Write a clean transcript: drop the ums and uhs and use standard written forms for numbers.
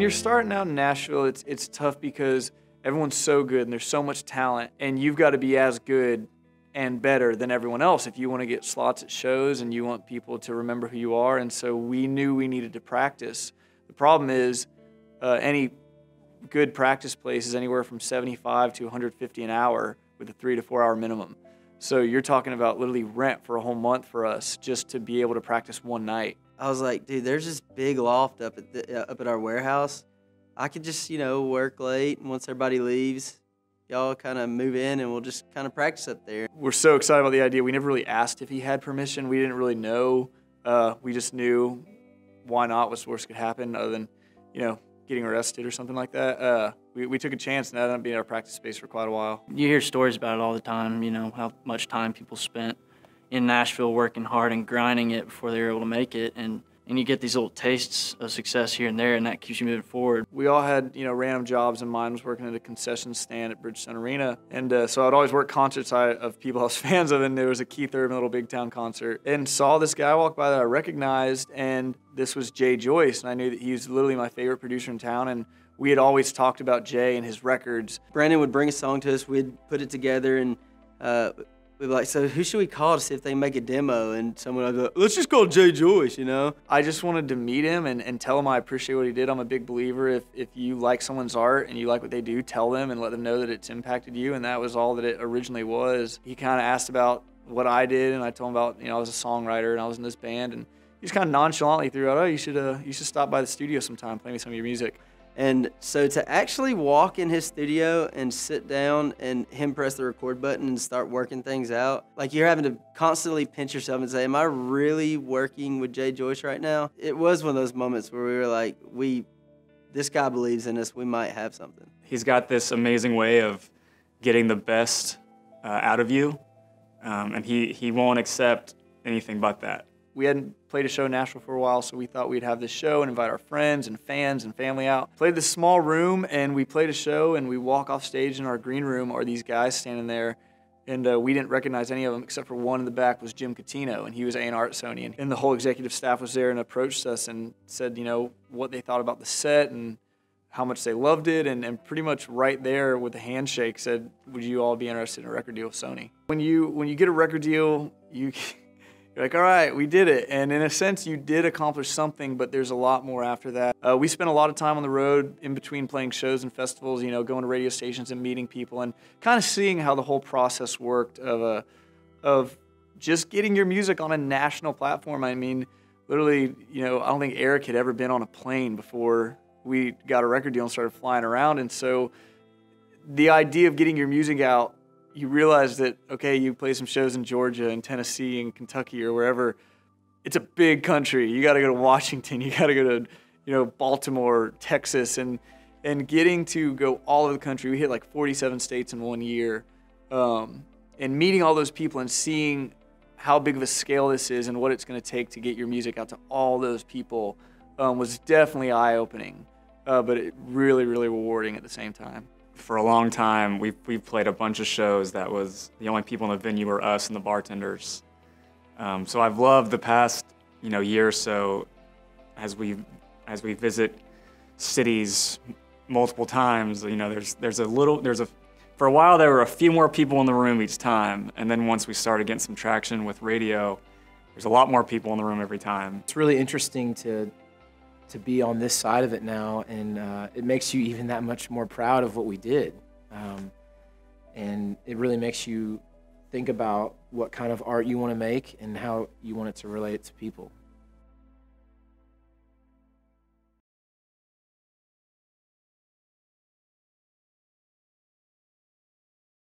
you're starting out in Nashville, it's tough because everyone's so good and there's so much talent, and you've got to be as good and better than everyone else if you want to get slots at shows and you want people to remember who you are. And so we knew we needed to practice. The problem is any good practice place is anywhere from 75 to 150 an hour with a 3 to 4 hour minimum. So you're talking about literally rent for a whole month for us just to be able to practice one night. I was like, dude, there's this big loft up at our warehouse. I could just, work late, and once everybody leaves, y'all kind of move in, and we'll just kind of practice up there. We're so excited about the idea. We never really asked if he had permission. We didn't really know. We just knew why not, what's the worst could happen other than, getting arrested or something like that. We took a chance, and that ended up being our practice space for quite a while. You hear stories about it all the time, how much time people spent in Nashville working hard and grinding it before they were able to make it. And you get these little tastes of success here and there, and that keeps you moving forward. We all had, random jobs, and mine was working at a concession stand at Bridgestone Arena. And so I'd always work concerts of people I was fans of, and there was a Keith Urban Little Big Town concert. And saw this guy walk by that I recognized, and this was Jay Joyce, and I knew that he was literally my favorite producer in town, and we had always talked about Jay and his records. Brandon would bring a song to us, we'd put it together, and we'd be like, so who should we call to see if they make a demo? And someone would be like, let's just call Jay Joyce, I just wanted to meet him and tell him I appreciate what he did. I'm a big believer if you like someone's art and you like what they do, tell them and let them know that it's impacted you, and that was all that it originally was. He kind of asked about what I did, and I told him about, I was a songwriter and I was in this band, and he just kind of nonchalantly threw out, you should stop by the studio sometime, play me some of your music. And so to actually walk in his studio and sit down and him press the record button and start working things out, like you're having to constantly pinch yourself and say, am I really working with Jay Joyce right now? It was one of those moments where we were like, this guy believes in us, we might have something. He's got this amazing way of getting the best out of you, and he won't accept anything but that. We hadn't played a show in Nashville for a while, so we thought we'd have this show and invite our friends and fans and family out. Played this small room, and we played a show, and we walk off stage in our green room are these guys standing there, and we didn't recognize any of them except for one in the back was Jim Catino, and he was A&R at Sony. And the whole executive staff was there and approached us and said, what they thought about the set and how much they loved it, and pretty much right there with a handshake said, would you all be interested in a record deal with Sony? When you get a record deal, you're like, all right, we did it. And in a sense, you did accomplish something, but there's a lot more after that. We spent a lot of time on the road in between playing shows and festivals, going to radio stations and meeting people and kind of seeing how the whole process worked of just getting your music on a national platform. I mean, literally, I don't think Eric had ever been on a plane before we got a record deal and started flying around. And so the idea of getting your music out, you realize that, okay, you play some shows in Georgia and Tennessee and Kentucky or wherever. It's a big country. You got to go to Washington. You got to go to, Baltimore, Texas, and getting to go all over the country. We hit like 47 states in 1 year. And meeting all those people and seeing how big of a scale this is and what it's going to take to get your music out to all those people was definitely eye-opening, but it really, really rewarding at the same time. For a long time, we've played a bunch of shows that was the only people in the venue were us and the bartenders. So I've loved the past, year or so as we visit cities multiple times. For a while there were a few more people in the room each time, and then once we started getting some traction with radio, there's a lot more people in the room every time. It's really interesting to be on this side of it now, and it makes you even that much more proud of what we did. And it really makes you think about what kind of art you want to make and how you want it to relate to people.